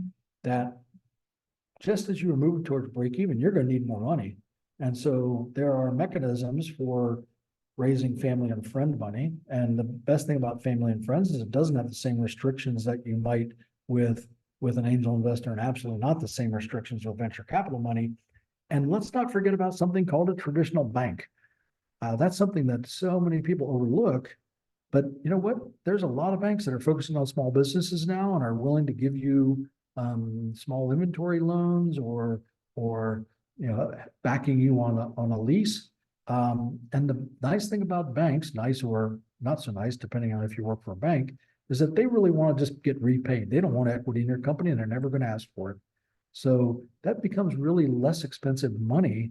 that just as you are moving towards break even, you're going to need more money. And so there are mechanisms for raising family and friend money. And the best thing about family and friends is it doesn't have the same restrictions that you might with an angel investor, and absolutely not the same restrictions with venture capital money. And let's not forget about something called a traditional bank. That's something that so many people overlook. But you know what? There's a lot of banks that are focusing on small businesses now and are willing to give you small inventory loans or backing you on a lease. And the nice thing about banks, nice or not so nice, depending on if you work for a bank, is that they really want to just get repaid. They don't want equity in your company and they're never going to ask for it. So that becomes really less expensive money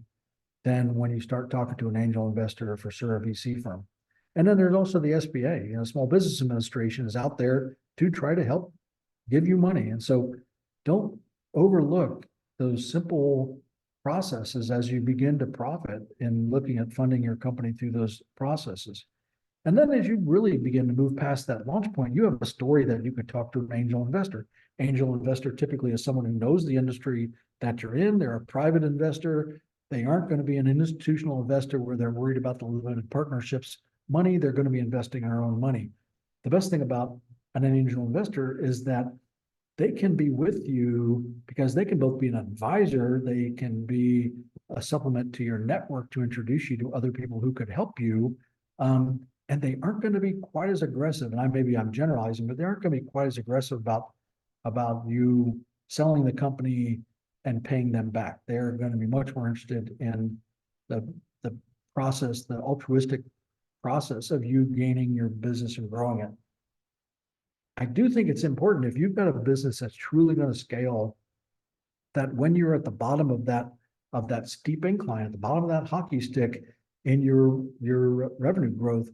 than when you start talking to an angel investor or for sure a VC firm. And then there's also the SBA, Small Business Administration is out there to try to help give you money. And so don't overlook those simple processes as you begin to profit in looking at funding your company through those processes. And then as you really begin to move past that launch point, you have a story that you could talk to an angel investor. Angel investor typically is someone who knows the industry that you're in. They're a private investor. They aren't going to be an institutional investor where they're worried about the limited partnerships money. They're going to be investing their own money. The best thing about an angel investor is that they can be with you because they can both be an advisor, they can be a supplement to your network to introduce you to other people who could help you. And they aren't going to be quite as aggressive. And I'm generalizing, but they aren't going to be quite as aggressive about you selling the company and paying them back. They're going to be much more interested in the process, the altruistic process of you gaining your business and growing it. I do think it's important if you've got a business that's truly going to scale, that when you're at the bottom of that steep incline, at the bottom of that hockey stick in your revenue growth,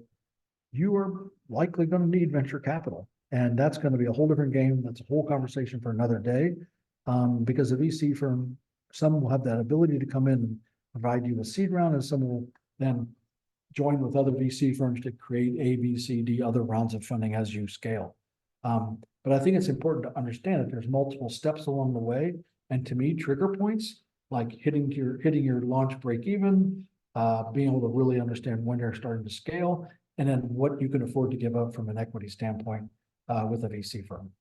you are likely going to need venture capital. And that's going to be a whole different game. That's a whole conversation for another day. Because a VC firm, some will have that ability to come in and provide you a seed round, and some will then join with other VC firms to create A, B, C, D, other rounds of funding as you scale. But I think it's important to understand that there's multiple steps along the way. And to me, trigger points like hitting your launch break even, being able to really understand when you're starting to scale, and then what you can afford to give up from an equity standpoint with a VC firm.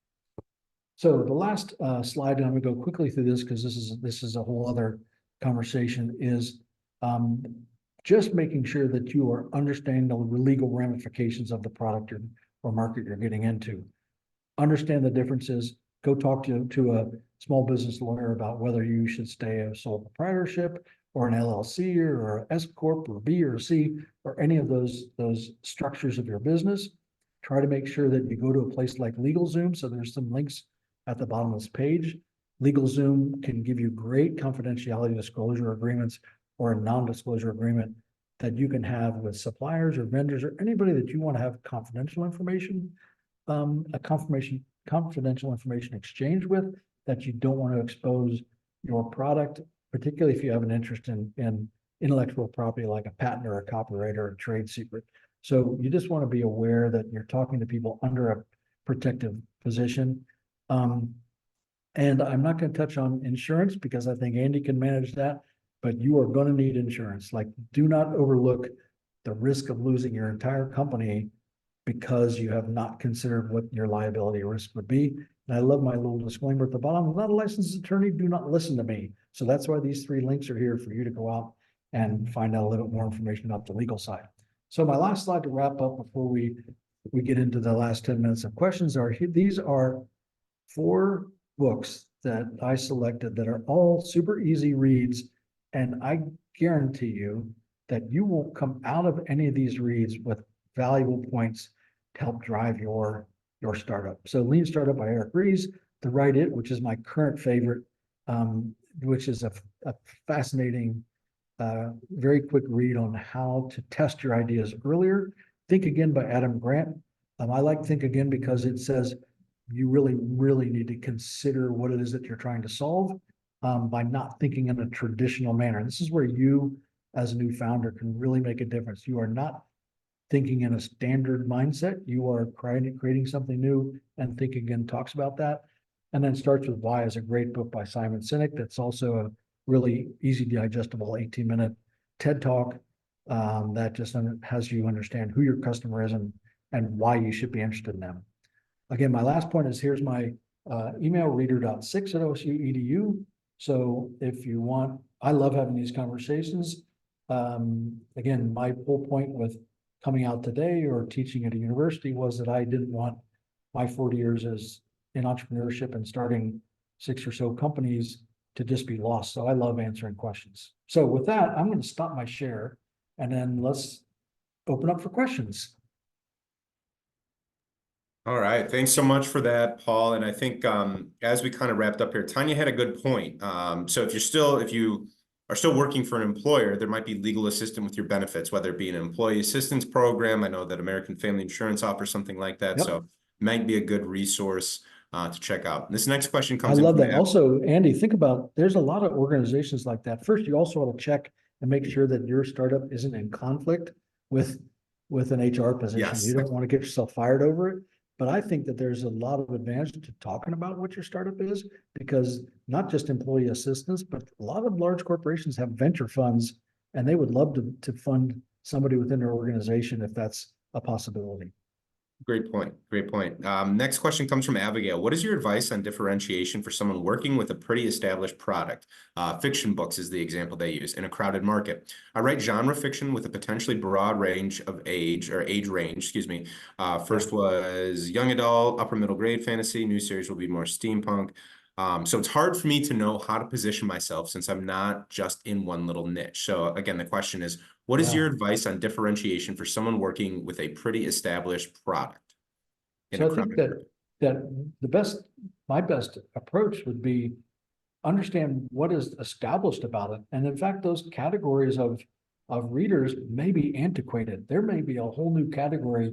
So the last slide, and I'm going to go quickly through this because this is a whole other conversation, is just making sure that you are understanding the legal ramifications of the product or market you're getting into. Understand the differences. Go talk to a small business lawyer about whether you should stay a sole proprietorship or an LLC or an S corp or B or C or any of those structures of your business. Try to make sure that you go to a place like LegalZoom. So there's some links at the bottom of this page. LegalZoom can give you great confidentiality disclosure agreements or a non-disclosure agreement that you can have with suppliers or vendors or anybody that you want to have confidential information, confidential information exchange with, that you don't want to expose your product, particularly if you have an interest in intellectual property like a patent or a copyright or a trade secret. So you just want to be aware that you're talking to people under a protective position. And I'm not going to touch on insurance because I think Andy can manage that, but you are going to need insurance. Like, do not overlook the risk of losing your entire company because you have not considered what your liability risk would be. And I love my little disclaimer at the bottom. I'm not a licensed attorney. Do not listen to me. So that's why these 3 links are here for you to go out and find out a little bit more information about the legal side. So my last slide to wrap up before we get into the last 10 minutes of questions are here. These are 4 books that I selected that are all super easy reads. And I guarantee you that you will come out of any of these reads with valuable points to help drive your startup. So Lean Startup by Eric Ries, The Write It, which is my current favorite, which is a fascinating very quick read on how to test your ideas earlier. Think Again by Adam Grant. I like Think Again because it says you really, really need to consider what it is that you're trying to solve by not thinking in a traditional manner. This is where you, as a new founder, can really make a difference. You are not thinking in a standard mindset. You are creating something new, and Think Again talks about that. And then Starts with Why is a great book by Simon Sinek. That's also a really easy, digestible 18-minute TED Talk that just has you understand who your customer is and why you should be interested in them. Again, my last point is here's my email, reader.6@osu.edu. So if you want, I love having these conversations. Again, my whole point with coming out today or teaching at a university was that I didn't want my 40 years as in entrepreneurship and starting 6 or so companies to just be lost. So I love answering questions. So with that, I'm going to stop my share and then let's open up for questions. All right, thanks so much for that, Paul. And I think as we kind of wrapped up here, Tanya had a good point. So if you are still working for an employer, there might be legal assistance with your benefits, whether it be an employee assistance program. I know that American Family Insurance offers something like that. Yep. So it might be a good resource to check out. This next question I comes in love from that. Also, Andy, think about, there's a lot of organizations like that. First, you also want to check and make sure that your startup isn't in conflict with an HR position. Yes. You don't want to get yourself fired over it. But I think that there's a lot of advantage to talking about what your startup is, because not just employee assistance, but a lot of large corporations have venture funds, and they would love to fund somebody within their organization if that's a possibility. Great point. Great point. Next question comes from Abigail. What is your advice on differentiation for someone working with a pretty established product? Fiction books is the example they use in a crowded market. I write genre fiction with a potentially broad range of age range, excuse me. First was young adult, upper middle grade fantasy. New series will be more steampunk. So it's hard for me to know how to position myself since I'm not just in one little niche. So again, the question is, what is your advice on differentiation for someone working with a pretty established product? So I think that my best approach would be understand what is established about it. And in fact, those categories of readers may be antiquated. There may be a whole new category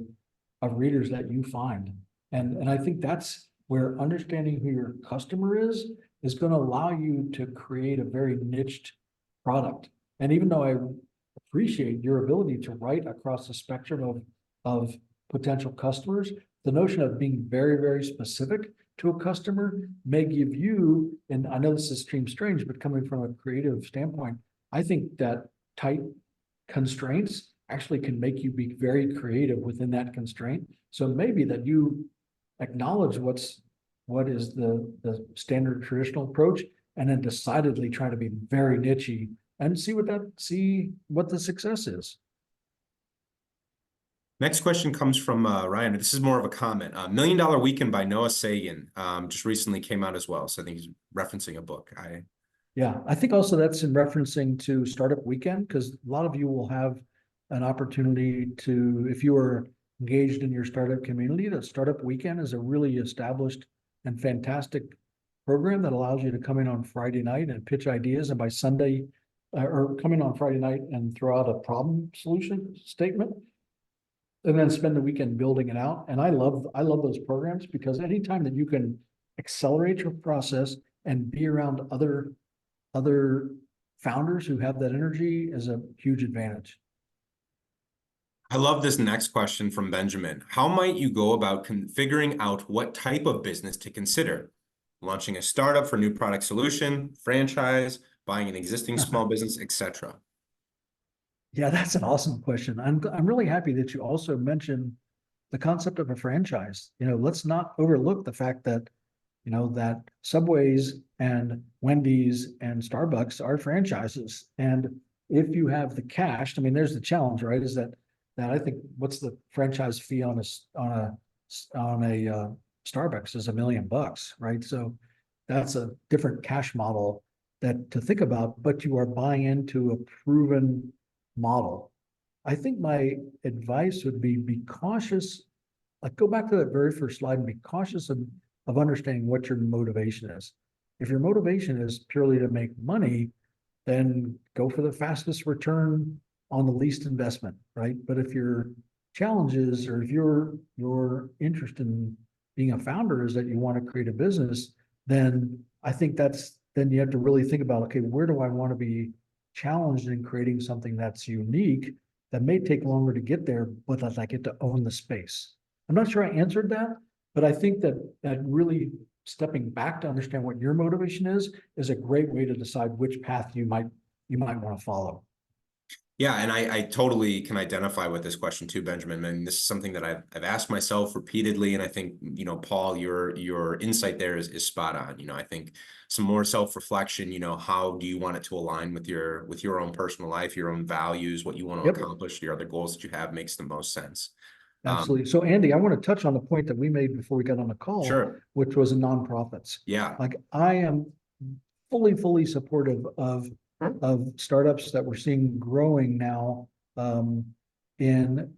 of readers that you find. And I think that's where understanding who your customer is going to allow you to create a very niched product. And even though I appreciate your ability to write across the spectrum of potential customers, the notion of being very, very specific to a customer may give you, and I know this seems strange, but coming from a creative standpoint, I think that tight constraints actually can make you be very creative within that constraint. So maybe that you acknowledge what is the standard traditional approach, and then decidedly try to be very nichey and see what the success is. Next question comes from Ryan. This is more of a comment. $1 Million Weekend by Noah Sagan just recently came out as well. So I think he's referencing a book. Yeah, I think also that's in referencing to Startup Weekend, because a lot of you will have an opportunity to, if you are engaged in your startup community, that Startup Weekend is a really established and fantastic program that allows you to come in on Friday night and pitch ideas, and by Sunday, or come in on Friday night and throw out a problem solution statement, and then spend the weekend building it out. And I love those programs, because anytime that you can accelerate your process and be around other founders who have that energy is a huge advantage. I love this next question from Benjamin. How might you go about figuring out what type of business to consider? Launching a startup for new product solution, franchise, buying an existing small business, etc. Yeah, that's an awesome question. I'm really happy that you also mentioned the concept of a franchise. Let's not overlook the fact that, that Subways and Wendy's and Starbucks are franchises. And if you have the cash, I mean, there's the challenge, right? Is that I think what's the franchise fee on a Starbucks is $1 million, right? So that's a different cash model that to think about, but you are buying into a proven model. I think my advice would be cautious. Like, go back to that very first slide and be cautious of understanding what your motivation is. If your motivation is purely to make money, then go for the fastest return on the least investment, right? But if your challenges or if your interest in being a founder is that you want to create a business, then I think then you have to really think about, okay, where do I want to be challenged in creating something that's unique that may take longer to get there, but that I get to own the space. I'm not sure I answered that, but I think that really stepping back to understand what your motivation is a great way to decide which path you might want to follow. Yeah, and I totally can identify with this question too, Benjamin. And this is something that I've asked myself repeatedly. And I think, Paul, your insight there is spot on. I think some more self-reflection, how do you want it to align with your own personal life, your own values, what you want to Yep. accomplish, your other goals that you have makes the most sense. Absolutely. So Andy, I want to touch on the point that we made before we got on the call, Sure. which was nonprofits. Yeah. Like I am fully supportive of startups that we're seeing growing now in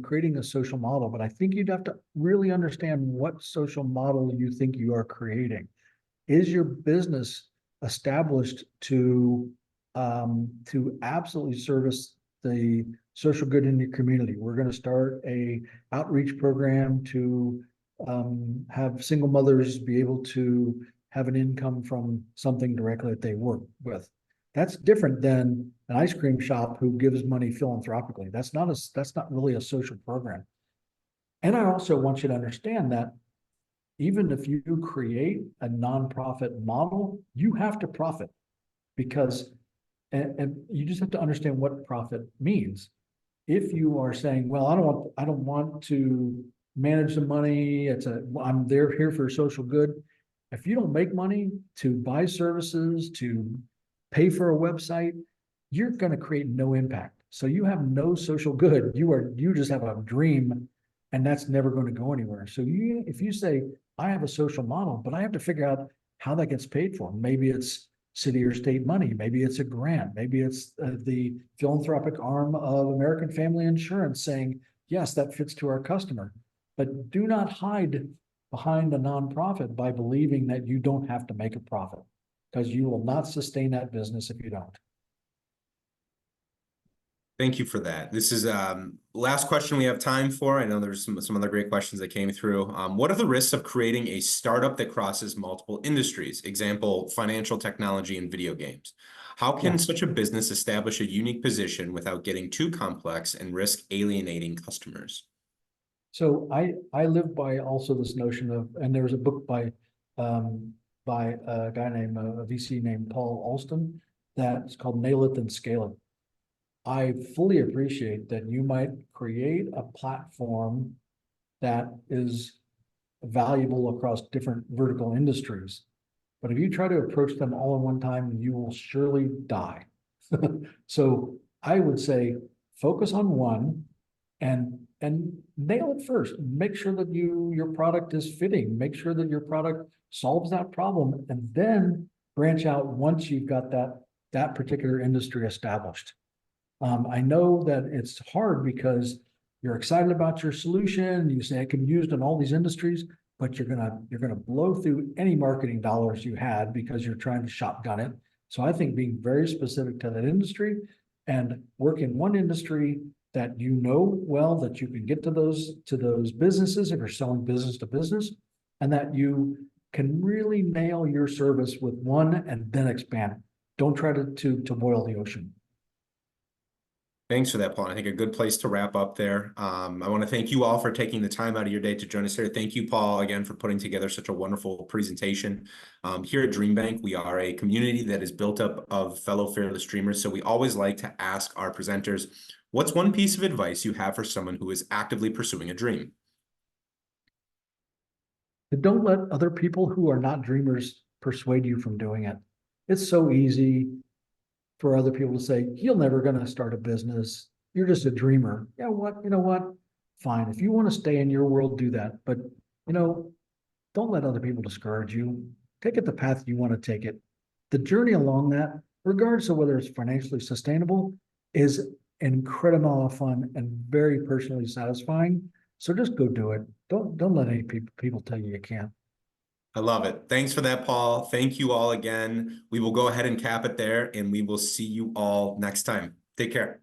creating a social model. But I think you'd have to really understand what social model you think you are creating. Is your business established to absolutely service the social good in your community? We're going to start a outreach program to have single mothers be able to have an income from something directly that they work with. That's different than an ice cream shop who gives money philanthropically. That's not really a social program. And I also want you to understand that even if you create a nonprofit model, you have to profit because, and you just have to understand what profit means. If you are saying, well, I don't want to manage the money. I'm here for social good. If you don't make money to buy services, to pay for a website, you're going to create no impact. So you have no social good. You just have a dream, and that's never going to go anywhere. So if you say, I have a social model, but I have to figure out how that gets paid for. Maybe it's city or state money. Maybe it's a grant. Maybe it's the philanthropic arm of American Family Insurance saying, yes, that fits to our customer. But do not hide behind a nonprofit by believing that you don't have to make a profit, because you will not sustain that business if you don't. Thank you for that. This is last question we have time for. I know there's some other great questions that came through. What are the risks of creating a startup that crosses multiple industries? Example, financial technology and video games. How can such a business establish a unique position without getting too complex and risk alienating customers? So I live by also this notion of, and there was a book by a guy named a VC named Paul Alston that's called Nail It and Scale It. I fully appreciate that you might create a platform that is valuable across different vertical industries. But if you try to approach them all at one time, you will surely die. So I would say focus on one and nail it first. Make sure that your product is fitting. Make sure that your product solves that problem, and then branch out once you've got that particular industry established. I know that it's hard because you're excited about your solution. You say it can be used in all these industries, but you're gonna blow through any marketing dollars you had because you're trying to shotgun it. So I think being very specific to that industry and work in one industry that you know well, that you can get to those businesses if you're selling business to business, and that you can really nail your service with one and then expand. Don't try to boil the ocean. Thanks for that, Paul. I think a good place to wrap up there. I want to thank you all for taking the time out of your day to join us here. Thank you, Paul, again, for putting together such a wonderful presentation. Here at DreamBank, we are a community that is built up of fellow fearless dreamers. So we always like to ask our presenters, what's one piece of advice you have for someone who is actively pursuing a dream? But don't let other people who are not dreamers persuade you from doing it. It's so easy for other people to say, you're never going to start a business. You're just a dreamer. Yeah, you know what? Fine. If you want to stay in your world, do that. But, don't let other people discourage you. Take it the path you want to take it. The journey along that, regardless of whether it's financially sustainable, is an incredible amount of fun and very personally satisfying. So just go do it. Don't let any people tell you you can't. I love it. Thanks for that, Paul. Thank you all again. We will go ahead and cap it there, and we will see you all next time. Take care.